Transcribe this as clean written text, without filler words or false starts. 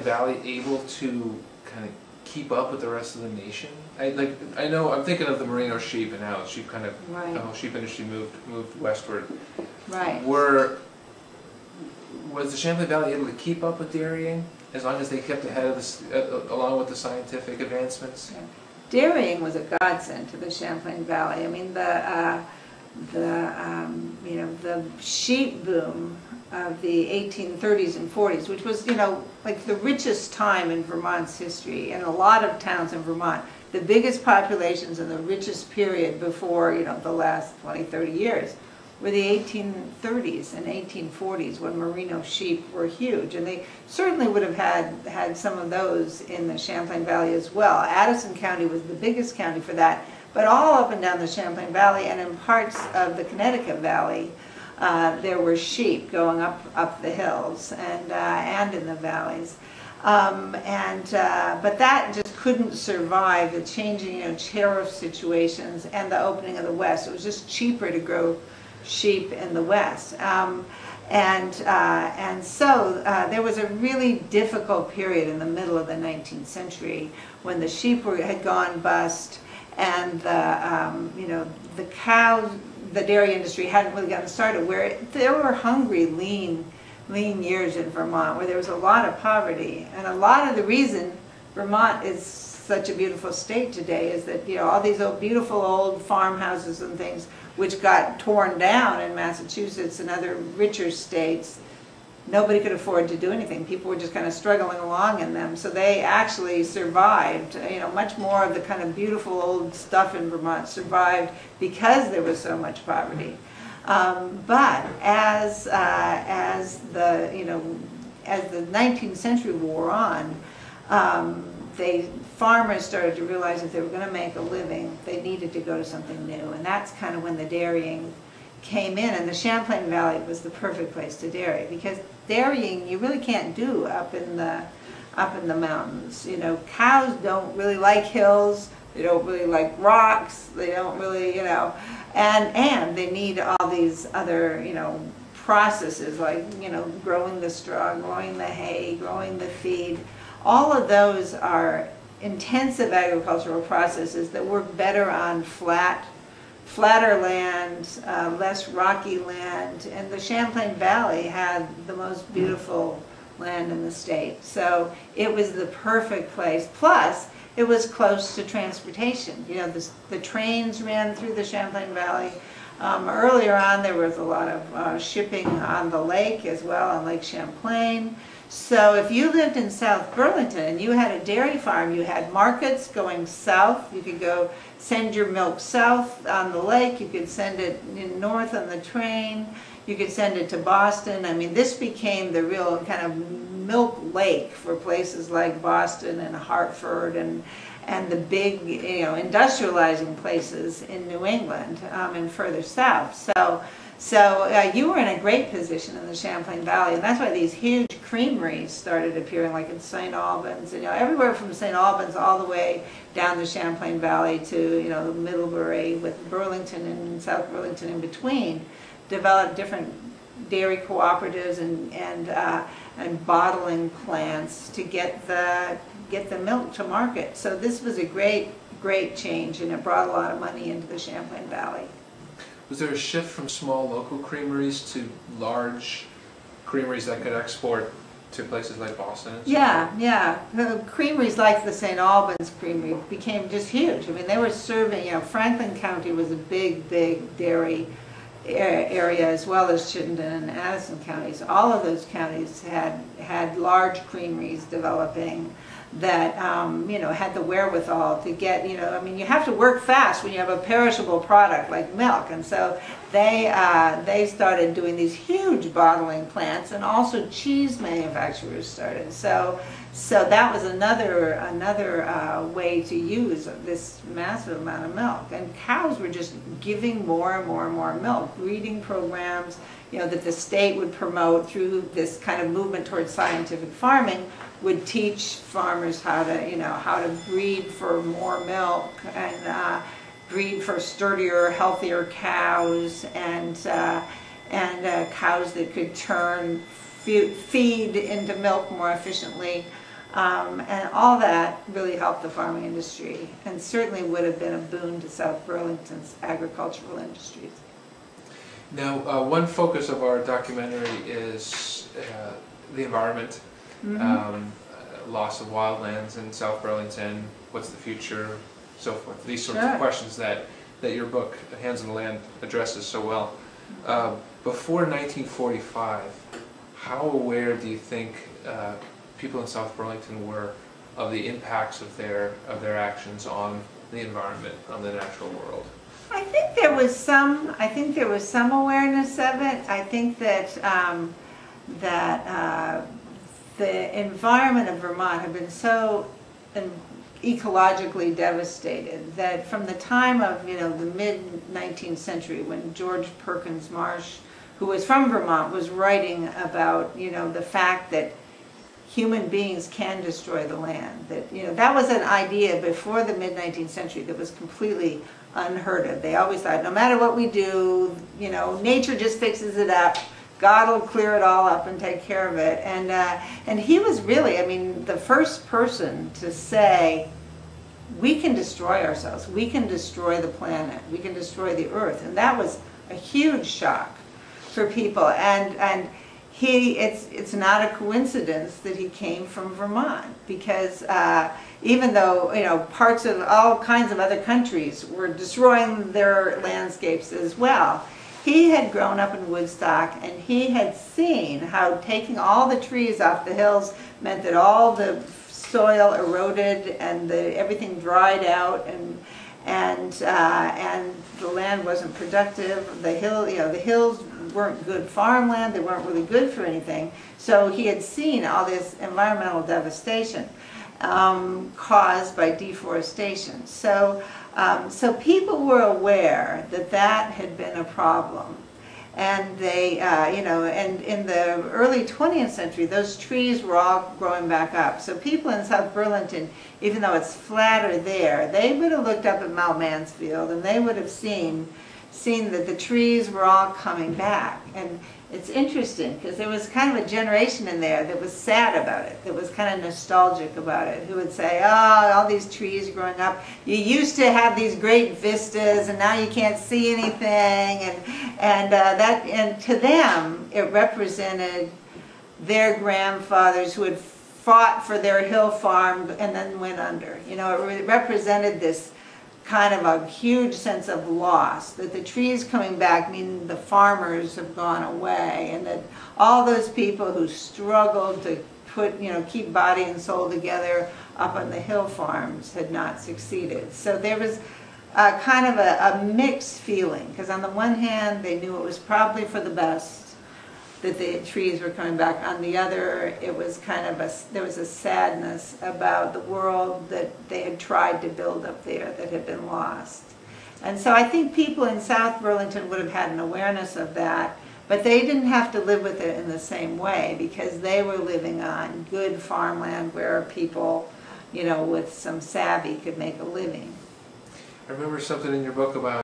Valley able to kind of keep up with the rest of the nation? I know I'm thinking of the merino sheep and how sheep kind of the whole sheep industry moved westward. Right. Was the Champlain Valley able to keep up with dairying as long as they kept ahead of this, along with the scientific advancements? Yeah. Dairying was a godsend to the Champlain Valley. I mean, the sheep boom of the 1830s and 40s, which was, like the richest time in Vermont's history, and a lot of towns in Vermont, the biggest populations in the richest period before, the last 20, 30 years, were the 1830s and 1840s, when merino sheep were huge. And they certainly would have had some of those in the Champlain Valley as well. Addison County was the biggest county for that, but all up and down the Champlain Valley and in parts of the Connecticut Valley, there were sheep going up the hills and in the valleys. But that just couldn't survive the changing tariff situations and the opening of the West. It was just cheaper to grow sheep in the West. So there was a really difficult period in the middle of the 19th century when the sheep had gone bust, and the cows, the dairy industry hadn't really gotten started, where there were hungry, lean years in Vermont, where there was a lot of poverty. And a lot of the reason Vermont is such a beautiful state today is that all these beautiful old farmhouses and things, which got torn down in Massachusetts and other richer states, nobody could afford to do anything. People were just kind of struggling along in them. So they actually survived. Much more of the kind of beautiful old stuff in Vermont survived because there was so much poverty. But as the 19th century wore on, farmers started to realize if they were going to make a living, they needed to go to something new. And that's kind of when the dairying came in, and the Champlain Valley was the perfect place to dairy, because dairying you really can't do up in the mountains. Cows don't really like hills, they don't really like rocks, they don't really, and they need all these other, processes like, growing the straw, growing the hay, growing the feed. All of those are intensive agricultural processes that work better on flatter land, less rocky land, and the Champlain Valley had the most beautiful land in the state. So it was the perfect place. Plus, it was close to transportation. The trains ran through the Champlain Valley. Earlier on, there was a lot of shipping on the lake as well, on Lake Champlain. So if you lived in South Burlington and you had a dairy farm, you had markets going south. You could go send your milk south on the lake. You could send it north on the train. You could send it to Boston. I mean, this became the real kind of milk lake for places like Boston and Hartford and the big, industrializing places in New England and further south. So you were in a great position in the Champlain Valley, and that's why these huge creameries started appearing, like in St. Albans, everywhere from St. Albans all the way down the Champlain Valley to Middlebury, with Burlington and South Burlington in between, developed different dairy cooperatives and bottling plants to get the milk to market. So this was a great change, and it brought a lot of money into the Champlain Valley. Was there a shift from small local creameries to large creameries that could export to places like Boston? Yeah. The creameries like the St. Albans Creamery became just huge. I mean, they were serving, Franklin County was a big dairy area, as well as Chittenden and Addison counties. All of those counties had large creameries developing that had the wherewithal to get, you have to work fast when you have a perishable product like milk, and so they started doing these huge bottling plants, and also cheese manufacturers started. So that was another way to use this massive amount of milk, and cows were just giving more and more milk. Breeding programs, that the state would promote through this kind of movement towards scientific farming would teach farmers how to breed for more milk and breed for sturdier, healthier cows, and cows that could turn feed into milk more efficiently. And all that really helped the farming industry, and certainly would have been a boon to South Burlington's agricultural industries. Now, one focus of our documentary is the environment, loss of wildlands in South Burlington, what's the future, so forth. These sorts of questions that your book, Hands on the Land, addresses so well. Before 1945, how aware do you think people in South Burlington were of the impacts of their actions on the environment, on the natural world? I think there was some. I think there was some awareness of it. I think that the environment of Vermont had been so ecologically devastated that from the time of the mid-19th century, when George Perkins Marsh, who was from Vermont, was writing about the fact that human beings can destroy the land. That was an idea before the mid-19th century that was completely unheard of. They always thought, no matter what we do, nature just fixes it up. God will clear it all up and take care of it. And he was really, the first person to say, we can destroy ourselves. We can destroy the planet. We can destroy the earth. And that was a huge shock for people. And it's not a coincidence that he came from Vermont, because even though parts of all kinds of other countries were destroying their landscapes as well, he had grown up in Woodstock, and he had seen how taking all the trees off the hills meant that all the soil eroded and everything dried out, and the land wasn't productive. The hills weren't good farmland. They weren't really good for anything. So he had seen all this environmental devastation caused by deforestation. So people were aware that had been a problem, and they, and in the early 20th century, those trees were all growing back up. So people in South Burlington, even though it's flatter there, they would have looked up at Mount Mansfield, and they would have seen that the trees were all coming back. And it's interesting, because there was kind of a generation in there that was sad about it, that was kind of nostalgic about it, who would say, oh, all these trees growing up, you used to have these great vistas, and now you can't see anything, and to them, it represented their grandfathers who had fought for their hill farm and then went under. It represented this kind of a huge sense of loss, that the trees coming back mean the farmers have gone away, and that all those people who struggled to keep body and soul together up on the hill farms had not succeeded. So there was kind of a mixed feeling, because on the one hand they knew it was probably for the best that the trees were coming back. On the other, it was kind of there was a sadness about the world that they had tried to build up there that had been lost. And so I think people in South Burlington would have had an awareness of that, but they didn't have to live with it in the same way, because they were living on good farmland where people, with some savvy could make a living. I remember something in your book about